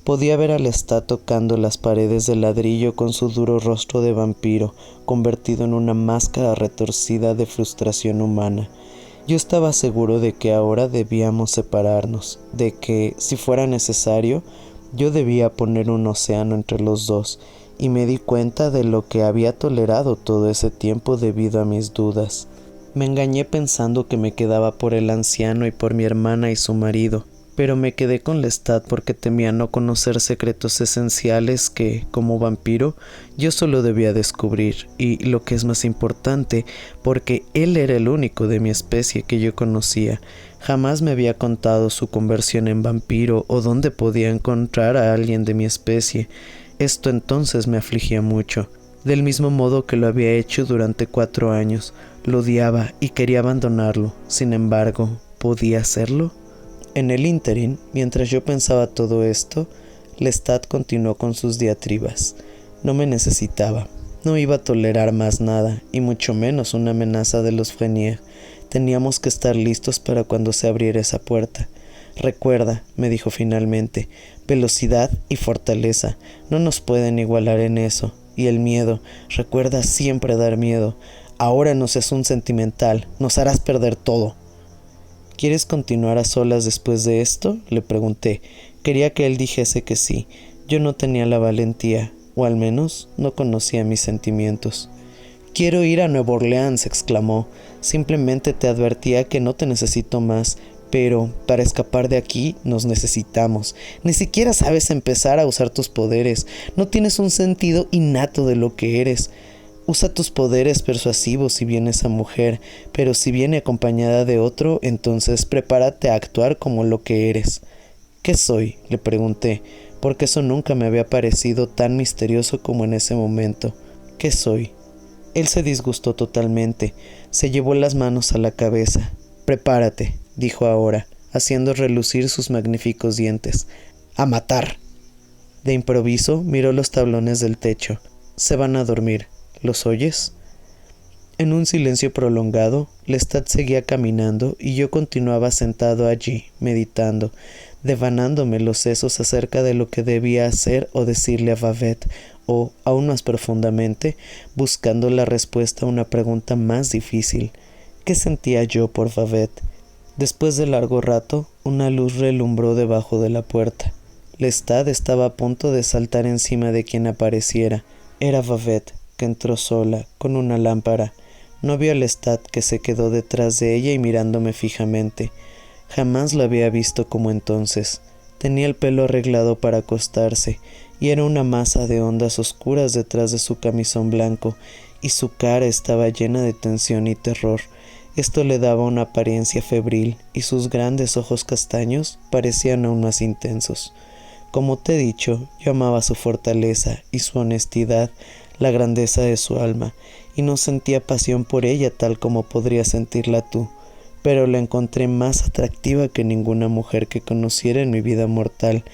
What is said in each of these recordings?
Podía ver a Lestat tocando las paredes de ladrillo con su duro rostro de vampiro, convertido en una máscara retorcida de frustración humana. Yo estaba seguro de que ahora debíamos separarnos, de que, si fuera necesario, yo debía poner un océano entre los dos, y me di cuenta de lo que había tolerado todo ese tiempo debido a mis dudas. Me engañé pensando que me quedaba por el anciano y por mi hermana y su marido, pero me quedé con Lestat porque temía no conocer secretos esenciales que, como vampiro, yo solo debía descubrir, y lo que es más importante, porque él era el único de mi especie que yo conocía. Jamás me había contado su conversión en vampiro o dónde podía encontrar a alguien de mi especie. Esto entonces me afligía mucho, del mismo modo que lo había hecho durante 4 años. Lo odiaba y quería abandonarlo. Sin embargo, ¿podía hacerlo? En el ínterin, mientras yo pensaba todo esto, Lestat continuó con sus diatribas. No me necesitaba, no iba a tolerar más nada, y mucho menos una amenaza de los Frenier. Teníamos que estar listos para cuando se abriera esa puerta. Recuerda, me dijo finalmente, velocidad y fortaleza no nos pueden igualar en eso. Y el miedo, recuerda siempre dar miedo. Ahora no seas un sentimental, nos harás perder todo. ¿Quieres continuar a solas después de esto?, le pregunté. Quería que él dijese que sí. Yo no tenía la valentía, o al menos no conocía mis sentimientos. «Quiero ir a Nueva Orleans», exclamó. «Simplemente te advertía que no te necesito más, pero para escapar de aquí nos necesitamos. Ni siquiera sabes empezar a usar tus poderes. No tienes un sentido innato de lo que eres. Usa tus poderes persuasivos si viene esa mujer, pero si viene acompañada de otro, entonces prepárate a actuar como lo que eres». «¿Qué soy?», le pregunté, porque eso nunca me había parecido tan misterioso como en ese momento. «¿Qué soy?». Él se disgustó totalmente, se llevó las manos a la cabeza. «Prepárate», dijo ahora, haciendo relucir sus magníficos dientes. «A matar». De improviso miró los tablones del techo. «Se van a dormir. ¿Los oyes?». En un silencio prolongado, Lestat seguía caminando y yo continuaba sentado allí, meditando, devanándome los sesos acerca de lo que debía hacer o decirle a Babette, o, aún más profundamente, buscando la respuesta a una pregunta más difícil. ¿Qué sentía yo por Babette? Después de largo rato, una luz relumbró debajo de la puerta. Lestat estaba a punto de saltar encima de quien apareciera. Era Babette, que entró sola, con una lámpara. No vio a Lestat, que se quedó detrás de ella y mirándome fijamente. Jamás la había visto como entonces. Tenía el pelo arreglado para acostarse, y era una masa de ondas oscuras detrás de su camisón blanco, y su cara estaba llena de tensión y terror. Esto le daba una apariencia febril, y sus grandes ojos castaños parecían aún más intensos. Como te he dicho, yo amaba su fortaleza y su honestidad, la grandeza de su alma, y no sentía pasión por ella tal como podrías sentirla tú, pero la encontré más atractiva que ninguna mujer que conociera en mi vida mortal.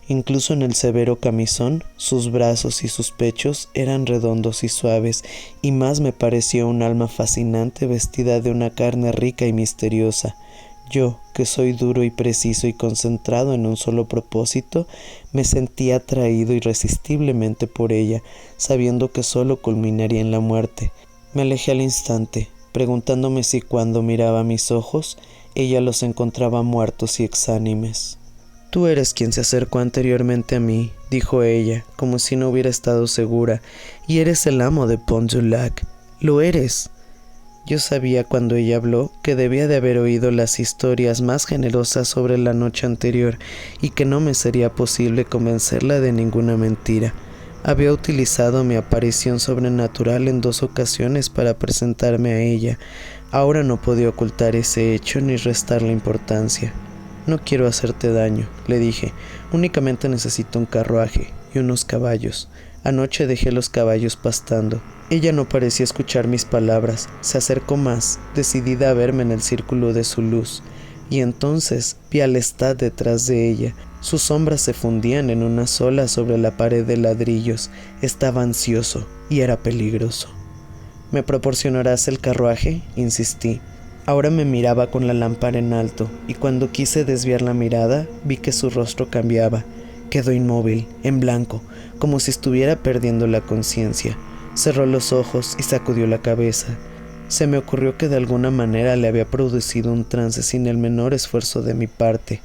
Incluso en el severo camisón, sus brazos y sus pechos eran redondos y suaves, y más me pareció un alma fascinante vestida de una carne rica y misteriosa. Yo, que soy duro y preciso y concentrado en un solo propósito, me sentía atraído irresistiblemente por ella, sabiendo que solo culminaría en la muerte. Me alejé al instante, preguntándome si cuando miraba mis ojos, ella los encontraba muertos y exánimes. «Tú eres quien se acercó anteriormente a mí», dijo ella, como si no hubiera estado segura, «y eres el amo de Pont du Lac. Lo eres». Yo sabía cuando ella habló que debía de haber oído las historias más generosas sobre la noche anterior y que no me sería posible convencerla de ninguna mentira. Había utilizado mi aparición sobrenatural en 2 ocasiones para presentarme a ella. Ahora no podía ocultar ese hecho ni restarle importancia. «No quiero hacerte daño», le dije. «Únicamente necesito un carruaje y unos caballos. Anoche dejé los caballos pastando». Ella no parecía escuchar mis palabras. Se acercó más, decidida a verme en el círculo de su luz. Y entonces vi a Lestat detrás de ella. Sus sombras se fundían en una sola sobre la pared de ladrillos. Estaba ansioso y era peligroso. «¿Me proporcionarás el carruaje?», insistí. Ahora me miraba con la lámpara en alto, y cuando quise desviar la mirada, vi que su rostro cambiaba. Quedó inmóvil, en blanco, como si estuviera perdiendo la conciencia. Cerró los ojos y sacudió la cabeza. Se me ocurrió que de alguna manera le había producido un trance sin el menor esfuerzo de mi parte.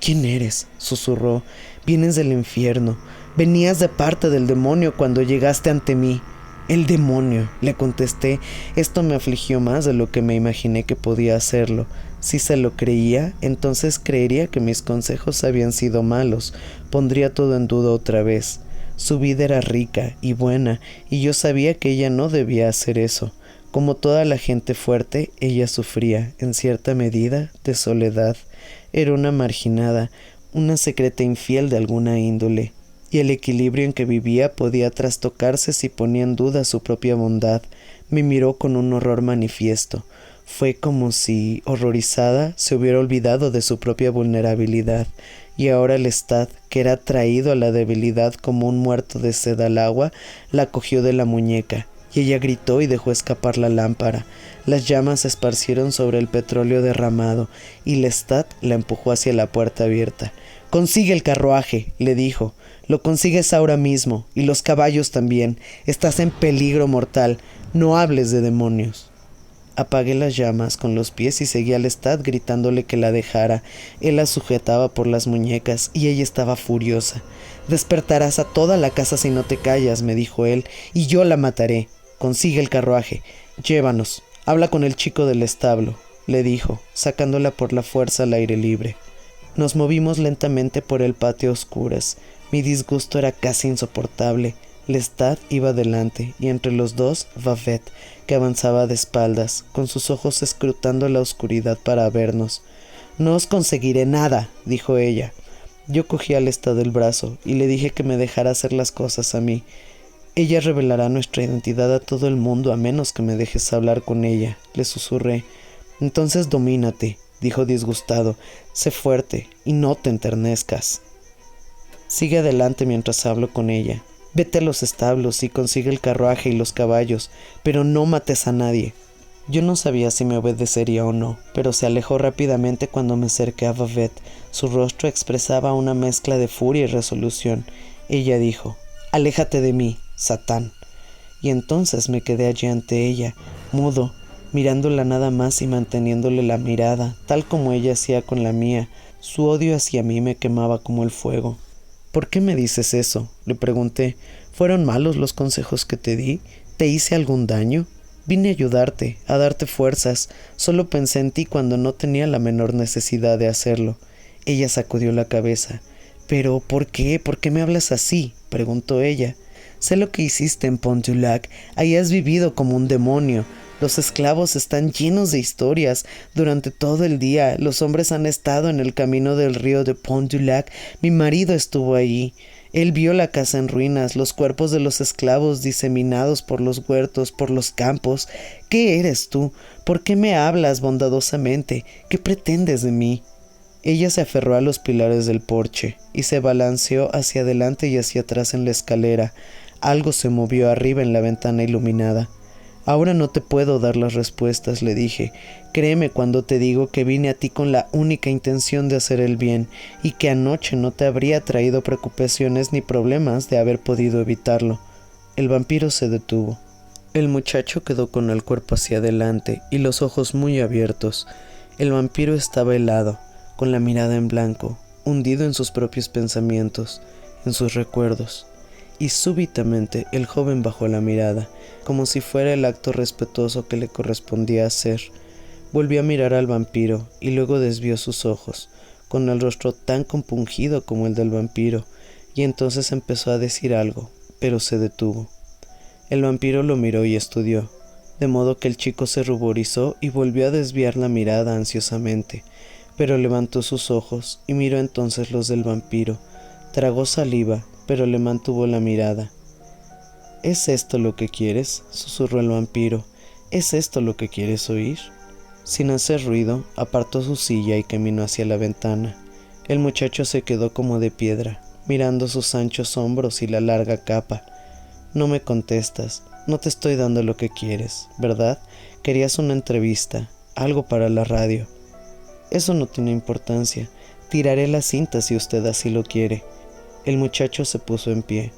«¿Quién eres?», susurró. «Vienes del infierno. Venías de parte del demonio cuando llegaste ante mí». «El demonio», le contesté. Esto me afligió más de lo que me imaginé que podía hacerlo. Si se lo creía, entonces creería que mis consejos habían sido malos. Pondría todo en duda otra vez. Su vida era rica y buena, y yo sabía que ella no debía hacer eso. Como toda la gente fuerte, ella sufría, en cierta medida, de soledad. Era una marginada, una secreta infiel de alguna índole, y el equilibrio en que vivía podía trastocarse si ponía en duda su propia bondad. Me miró con un horror manifiesto. Fue como si, horrorizada, se hubiera olvidado de su propia vulnerabilidad, y ahora Lestat, que era traído a la debilidad como un muerto de sed al agua, la cogió de la muñeca, y ella gritó y dejó escapar la lámpara. Las llamas se esparcieron sobre el petróleo derramado, y Lestat la empujó hacia la puerta abierta. «Consigue el carruaje», le dijo. «Lo consigues ahora mismo, y los caballos también. Estás en peligro mortal. No hables de demonios». Apagué las llamas con los pies y seguí a Lestat gritándole que la dejara. Él la sujetaba por las muñecas y ella estaba furiosa. «Despertarás a toda la casa si no te callas», me dijo él, «y yo la mataré. Consigue el carruaje. Llévanos. Habla con el chico del establo», le dijo, sacándola por la fuerza al aire libre. Nos movimos lentamente por el patio a oscuras. Mi disgusto era casi insoportable. Lestat iba delante, y entre los dos, Babette, que avanzaba de espaldas, con sus ojos escrutando la oscuridad para vernos. «No os conseguiré nada», dijo ella. Yo cogí a Lestat del brazo, y le dije que me dejara hacer las cosas a mí. «Ella revelará nuestra identidad a todo el mundo a menos que me dejes hablar con ella», le susurré. «Entonces domínate», dijo disgustado. «Sé fuerte, y no te enternezcas. Sigue adelante mientras hablo con ella. Vete a los establos y consigue el carruaje y los caballos, pero no mates a nadie». Yo no sabía si me obedecería o no, pero se alejó rápidamente cuando me acerqué a Babette. Su rostro expresaba una mezcla de furia y resolución. Ella dijo: «Aléjate de mí, Satán». Y entonces me quedé allí ante ella, mudo, mirándola nada más y manteniéndole la mirada, tal como ella hacía con la mía. Su odio hacia mí me quemaba como el fuego. «¿Por qué me dices eso?», le pregunté. «¿Fueron malos los consejos que te di? ¿Te hice algún daño? Vine a ayudarte, a darte fuerzas. Solo pensé en ti cuando no tenía la menor necesidad de hacerlo». Ella sacudió la cabeza. «¿Pero por qué? ¿Por qué me hablas así?», preguntó ella. «Sé lo que hiciste en Pont du Lac. Ahí has vivido como un demonio. Los esclavos están llenos de historias. Durante todo el día los hombres han estado en el camino del río de Pont du Lac. Mi marido estuvo allí. Él vio la casa en ruinas, los cuerpos de los esclavos diseminados por los huertos, por los campos. ¿Qué eres tú? ¿Por qué me hablas bondadosamente? ¿Qué pretendes de mí?». Ella se aferró a los pilares del porche y se balanceó hacia adelante y hacia atrás en la escalera. Algo se movió arriba en la ventana iluminada. «Ahora no te puedo dar las respuestas», le dije. «Créeme cuando te digo que vine a ti con la única intención de hacer el bien, y que anoche no te habría traído preocupaciones ni problemas de haber podido evitarlo». El vampiro se detuvo. El muchacho quedó con el cuerpo hacia adelante y los ojos muy abiertos. El vampiro estaba helado, con la mirada en blanco, hundido en sus propios pensamientos, en sus recuerdos. Y súbitamente el joven bajó la mirada, como si fuera el acto respetuoso que le correspondía hacer. Volvió a mirar al vampiro y luego desvió sus ojos, con el rostro tan compungido como el del vampiro, y entonces empezó a decir algo, pero se detuvo. El vampiro lo miró y estudió, de modo que el chico se ruborizó y volvió a desviar la mirada ansiosamente, pero levantó sus ojos y miró entonces los del vampiro. Tragó saliva, pero le mantuvo la mirada. «¿Es esto lo que quieres?», susurró el vampiro. «¿Es esto lo que quieres oír?». Sin hacer ruido, apartó su silla y caminó hacia la ventana. El muchacho se quedó como de piedra, mirando sus anchos hombros y la larga capa. «No me contestas. No te estoy dando lo que quieres, ¿verdad? Querías una entrevista, algo para la radio». «Eso no tiene importancia. Tiraré la cinta si usted así lo quiere». El muchacho se puso en pie.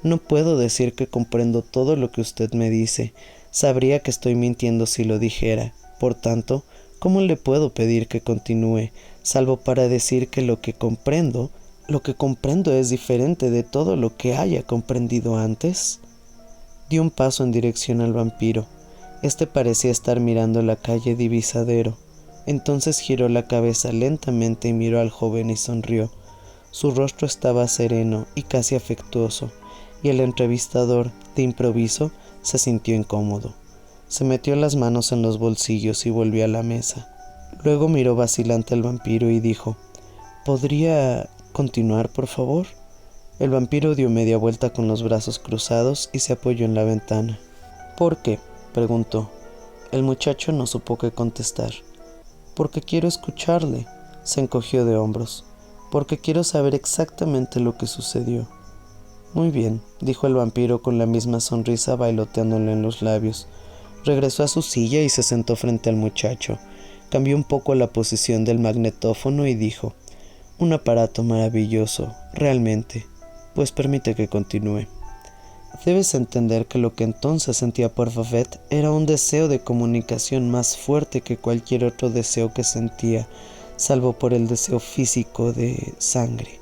No puedo decir que comprendo todo lo que usted me dice. Sabría que estoy mintiendo si lo dijera. Por tanto, ¿cómo le puedo pedir que continúe, salvo para decir que lo que comprendo es diferente de todo lo que haya comprendido antes? Dio un paso en dirección al vampiro. Este parecía estar mirando la calle Divisadero. Entonces giró la cabeza lentamente y miró al joven y sonrió. Su rostro estaba sereno y casi afectuoso, y el entrevistador, de improviso, se sintió incómodo. Se metió las manos en los bolsillos y volvió a la mesa. Luego miró vacilante al vampiro y dijo: ¿Podría continuar, por favor? El vampiro dio media vuelta con los brazos cruzados y se apoyó en la ventana. ¿Por qué?, preguntó. El muchacho no supo qué contestar. Porque quiero escucharle. Se encogió de hombros. Porque quiero saber exactamente lo que sucedió. Muy bien, dijo el vampiro con la misma sonrisa bailoteándole en los labios. Regresó a su silla y se sentó frente al muchacho. Cambió un poco la posición del magnetófono y dijo: un aparato maravilloso, realmente. Pues permite que continúe. Debes entender que lo que entonces sentía por Babette era un deseo de comunicación más fuerte que cualquier otro deseo que sentía, salvo por el deseo físico de sangre.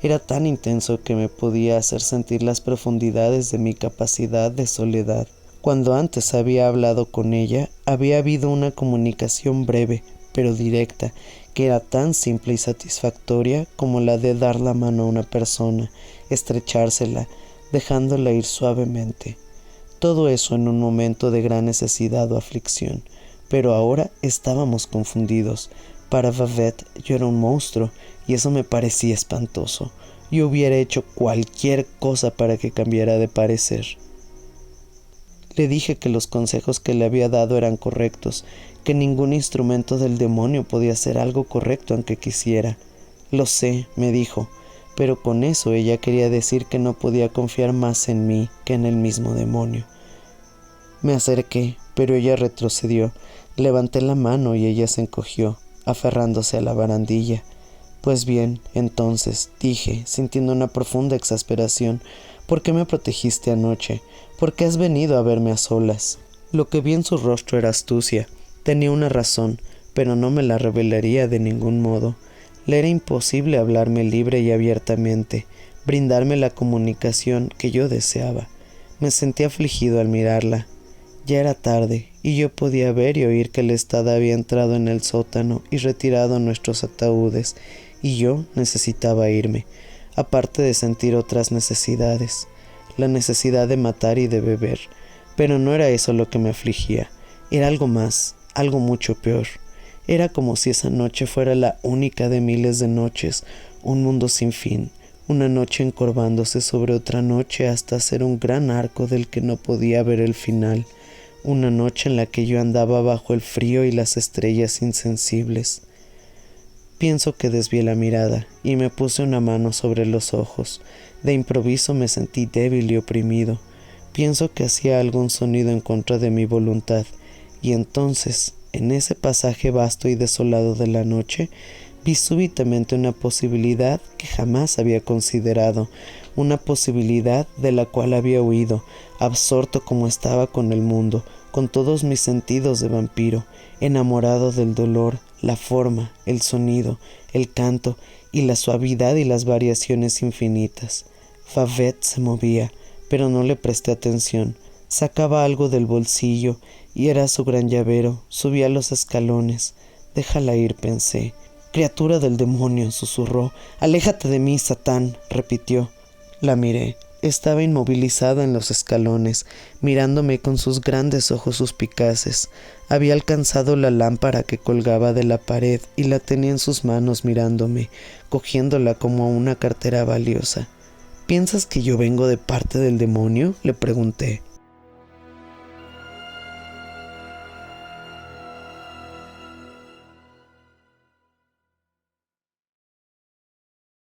Era tan intenso que me podía hacer sentir las profundidades de mi capacidad de soledad. Cuando antes había hablado con ella, había habido una comunicación breve, pero directa, que era tan simple y satisfactoria como la de dar la mano a una persona, estrechársela, dejándola ir suavemente. Todo eso en un momento de gran necesidad o aflicción, pero ahora estábamos confundidos. Para Babette yo era un monstruo y eso me parecía espantoso. Yo hubiera hecho cualquier cosa para que cambiara de parecer. Le dije que los consejos que le había dado eran correctos, que ningún instrumento del demonio podía hacer algo correcto aunque quisiera. Lo sé, me dijo, pero con eso ella quería decir que no podía confiar más en mí que en el mismo demonio. Me acerqué, pero ella retrocedió. Levanté la mano y ella se encogió, aferrándose a la barandilla. Pues bien, entonces, dije, sintiendo una profunda exasperación, ¿por qué me protegiste anoche? ¿Por qué has venido a verme a solas? Lo que vi en su rostro era astucia. Tenía una razón, pero no me la revelaría de ningún modo. Le era imposible hablarme libre y abiertamente, brindarme la comunicación que yo deseaba. Me sentí afligido al mirarla. Ya era tarde, y yo podía ver y oír que el Estado había entrado en el sótano y retirado nuestros ataúdes, y yo necesitaba irme, aparte de sentir otras necesidades, la necesidad de matar y de beber. Pero no era eso lo que me afligía, era algo más, algo mucho peor. Era como si esa noche fuera la única de miles de noches, un mundo sin fin, una noche encorvándose sobre otra noche hasta hacer un gran arco del que no podía ver el final, una noche en la que yo andaba bajo el frío y las estrellas insensibles. Pienso que desvié la mirada y me puse una mano sobre los ojos. De improviso me sentí débil y oprimido. Pienso que hacía algún sonido en contra de mi voluntad, y entonces, en ese pasaje vasto y desolado de la noche, vi súbitamente una posibilidad que jamás había considerado, una posibilidad de la cual había huido, absorto como estaba con el mundo, con todos mis sentidos de vampiro, enamorado del dolor, la forma, el sonido, el canto y la suavidad y las variaciones infinitas. Babette se movía, pero no le presté atención. Sacaba algo del bolsillo y era su gran llavero. Subía los escalones. Déjala ir, pensé. Criatura del demonio, susurró. Aléjate de mí, Satán, repitió. La miré. Estaba inmovilizada en los escalones, mirándome con sus grandes ojos suspicaces. Había alcanzado la lámpara que colgaba de la pared y la tenía en sus manos mirándome, cogiéndola como una cartera valiosa. ¿Piensas que yo vengo de parte del demonio?, le pregunté.